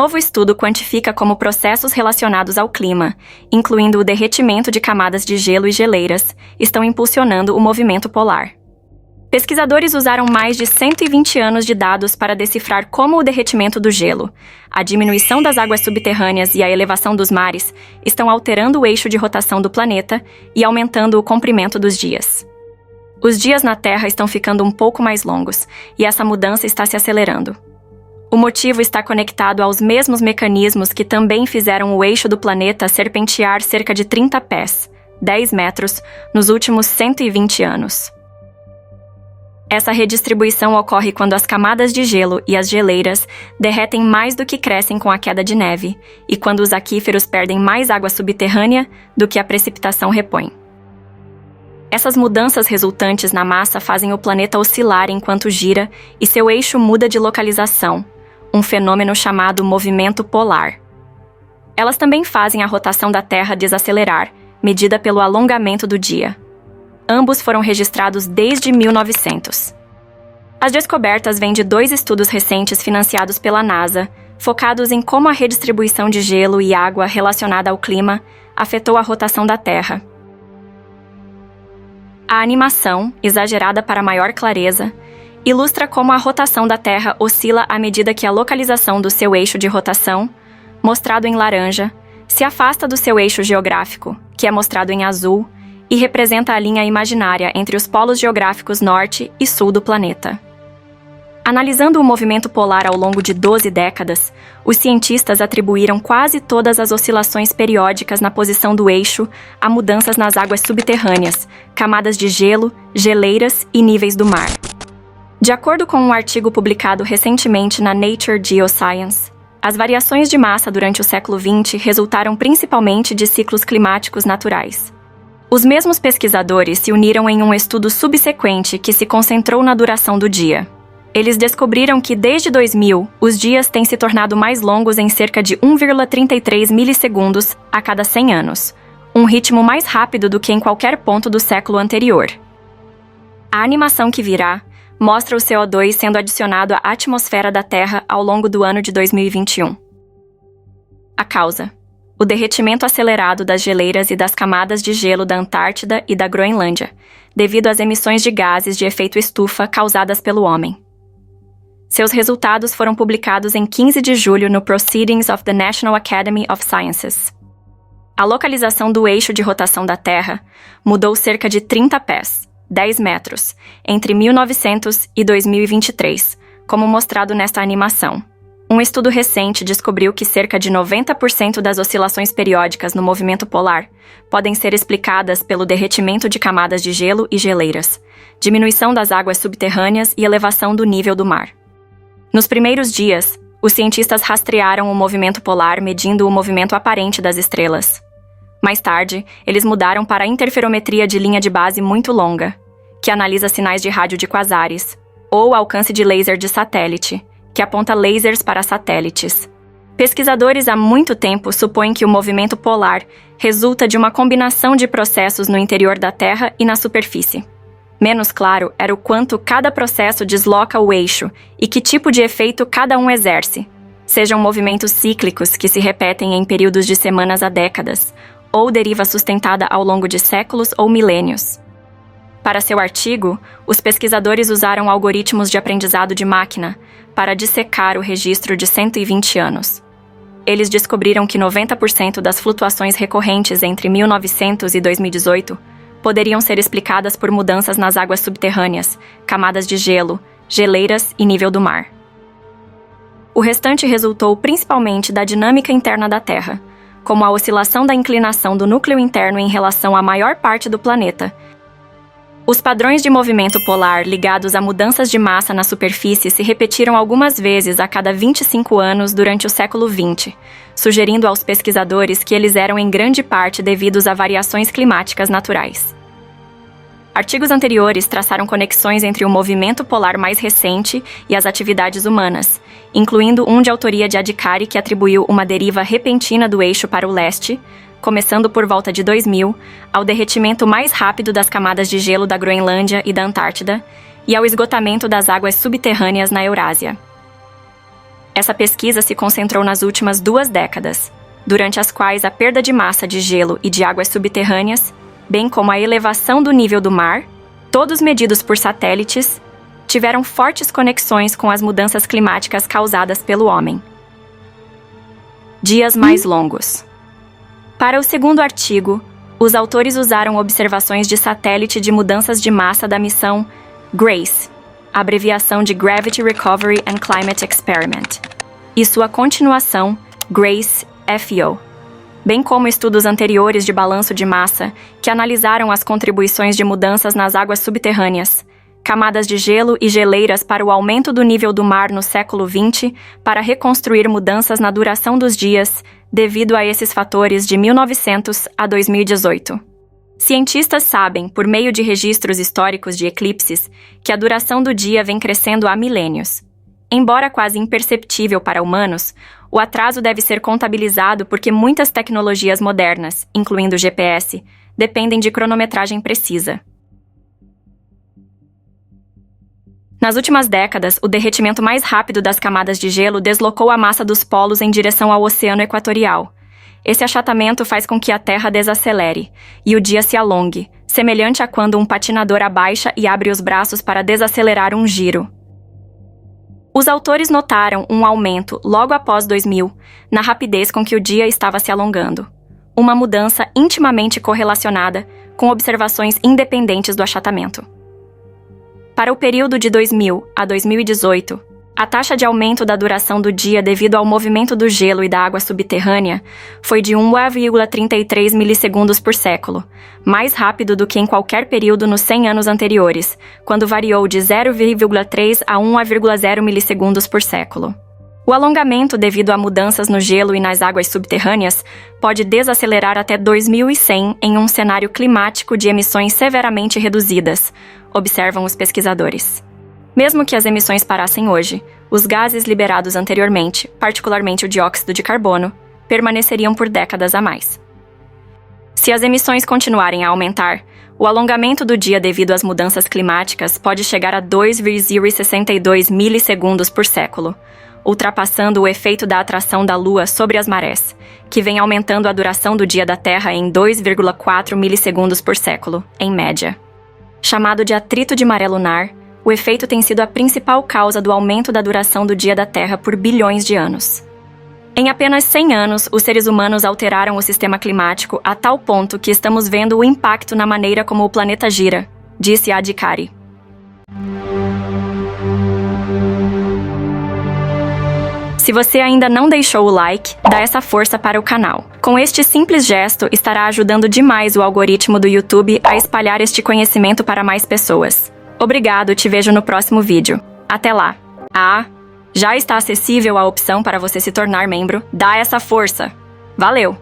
novo estudo quantifica como processos relacionados ao clima, incluindo o derretimento de camadas de gelo e geleiras, estão impulsionando o movimento polar. Pesquisadores usaram mais de 120 anos de dados para decifrar como o derretimento do gelo, a diminuição das águas subterrâneas e a elevação dos mares estão alterando o eixo de rotação do planeta e aumentando o comprimento dos dias. Os dias na Terra estão ficando um pouco mais longos, e essa mudança está se acelerando. O motivo está conectado aos mesmos mecanismos que também fizeram o eixo do planeta serpentear cerca de 30 pés, 10 metros, nos últimos 120 anos. Essa redistribuição ocorre quando as camadas de gelo e as geleiras derretem mais do que crescem com a queda de neve, e quando os aquíferos perdem mais água subterrânea do que a precipitação repõe. Essas mudanças resultantes na massa fazem o planeta oscilar enquanto gira e seu eixo muda de localização, um fenômeno chamado movimento polar. Elas também fazem a rotação da Terra desacelerar, medida pelo alongamento do dia. Ambos foram registrados desde 1900. As descobertas vêm de 2 estudos recentes financiados pela NASA, focados em como a redistribuição de gelo e água relacionada ao clima afetou a rotação da Terra. A animação, exagerada para maior clareza, ilustra como a rotação da Terra oscila à medida que a localização do seu eixo de rotação, mostrado em laranja, se afasta do seu eixo geográfico, que é mostrado em azul, e representa a linha imaginária entre os polos geográficos norte e sul do planeta. Analisando o movimento polar ao longo de 12 décadas, os cientistas atribuíram quase todas as oscilações periódicas na posição do eixo a mudanças nas águas subterrâneas, camadas de gelo, geleiras e níveis do mar. De acordo com um artigo publicado recentemente na Nature Geoscience, as variações de massa durante o século XX resultaram principalmente de ciclos climáticos naturais. Os mesmos pesquisadores se uniram em um estudo subsequente que se concentrou na duração do dia. Eles descobriram que, desde 2000, os dias têm se tornado mais longos em cerca de 1,33 milissegundos a cada 100 anos, um ritmo mais rápido do que em qualquer ponto do século anterior. A animação que virá mostra o CO2 sendo adicionado à atmosfera da Terra ao longo do ano de 2021. A causa: o derretimento acelerado das geleiras e das camadas de gelo da Antártida e da Groenlândia, devido às emissões de gases de efeito estufa causadas pelo homem. Seus resultados foram publicados em 15 de julho no Proceedings of the National Academy of Sciences. A localização do eixo de rotação da Terra mudou cerca de 30 pés, 10 metros, entre 1900 e 2023, como mostrado nesta animação. Um estudo recente descobriu que cerca de 90% das oscilações periódicas no movimento polar podem ser explicadas pelo derretimento de camadas de gelo e geleiras, diminuição das águas subterrâneas e elevação do nível do mar. Nos primeiros dias, os cientistas rastrearam o movimento polar medindo o movimento aparente das estrelas. Mais tarde, eles mudaram para a interferometria de linha de base muito longa, que analisa sinais de rádio de quasares, ou alcance de laser de satélite, que aponta lasers para satélites. Pesquisadores há muito tempo supõem que o movimento polar resulta de uma combinação de processos no interior da Terra e na superfície. Menos claro era o quanto cada processo desloca o eixo e que tipo de efeito cada um exerce, sejam movimentos cíclicos que se repetem em períodos de semanas a décadas, ou deriva sustentada ao longo de séculos ou milênios. Para seu artigo, os pesquisadores usaram algoritmos de aprendizado de máquina para dissecar o registro de 120 anos. Eles descobriram que 90% das flutuações recorrentes entre 1900 e 2018 poderiam ser explicadas por mudanças nas águas subterrâneas, camadas de gelo, geleiras e nível do mar. O restante resultou principalmente da dinâmica interna da Terra, como a oscilação da inclinação do núcleo interno em relação à maior parte do planeta. Os padrões de movimento polar ligados a mudanças de massa na superfície se repetiram algumas vezes a cada 25 anos durante o século XX, sugerindo aos pesquisadores que eles eram em grande parte devidos a variações climáticas naturais. Artigos anteriores traçaram conexões entre o movimento polar mais recente e as atividades humanas, incluindo um de autoria de Adhikari que atribuiu uma deriva repentina do eixo para o leste, começando por volta de 2000, ao derretimento mais rápido das camadas de gelo da Groenlândia e da Antártida, e ao esgotamento das águas subterrâneas na Eurásia. Essa pesquisa se concentrou nas últimas 2 décadas, durante as quais a perda de massa de gelo e de águas subterrâneas, bem como a elevação do nível do mar, todos medidos por satélites, tiveram fortes conexões com as mudanças climáticas causadas pelo homem. Dias mais longos. Para o segundo artigo, os autores usaram observações de satélite de mudanças de massa da missão GRACE, abreviação de Gravity Recovery and Climate Experiment, e sua continuação, GRACE-FO, bem como estudos anteriores de balanço de massa que analisaram as contribuições de mudanças nas águas subterrâneas, camadas de gelo e geleiras para o aumento do nível do mar no século XX para reconstruir mudanças na duração dos dias devido a esses fatores de 1900 a 2018. Cientistas sabem, por meio de registros históricos de eclipses, que a duração do dia vem crescendo há milênios. Embora quase imperceptível para humanos, o atraso deve ser contabilizado porque muitas tecnologias modernas, incluindo o GPS, dependem de cronometragem precisa. Nas últimas décadas, o derretimento mais rápido das camadas de gelo deslocou a massa dos polos em direção ao Oceano Equatorial. Esse achatamento faz com que a Terra desacelere e o dia se alongue, semelhante a quando um patinador abaixa e abre os braços para desacelerar um giro. Os autores notaram um aumento, logo após 2000, na rapidez com que o dia estava se alongando. Uma mudança intimamente correlacionada com observações independentes do achatamento. Para o período de 2000 a 2018, a taxa de aumento da duração do dia devido ao movimento do gelo e da água subterrânea foi de 1,33 milissegundos por século, mais rápido do que em qualquer período nos 100 anos anteriores, quando variou de 0,3 a 1,0 milissegundos por século. O alongamento devido a mudanças no gelo e nas águas subterrâneas pode desacelerar até 2100 em um cenário climático de emissões severamente reduzidas, observam os pesquisadores. Mesmo que as emissões parassem hoje, os gases liberados anteriormente, particularmente o dióxido de carbono, permaneceriam por décadas a mais. Se as emissões continuarem a aumentar, o alongamento do dia devido às mudanças climáticas pode chegar a 2,62 milissegundos por século, ultrapassando o efeito da atração da Lua sobre as marés, que vem aumentando a duração do dia da Terra em 2,4 milissegundos por século, em média. Chamado de atrito de maré lunar, o efeito tem sido a principal causa do aumento da duração do dia da Terra por bilhões de anos. Em apenas 100 anos, os seres humanos alteraram o sistema climático a tal ponto que estamos vendo o impacto na maneira como o planeta gira, disse Adhikari. Se você ainda não deixou o like, dá essa força para o canal. Com este simples gesto, estará ajudando demais o algoritmo do YouTube a espalhar este conhecimento para mais pessoas. Obrigado, te vejo no próximo vídeo. Até lá! Já está acessível a opção para você se tornar membro? Dá essa força! Valeu!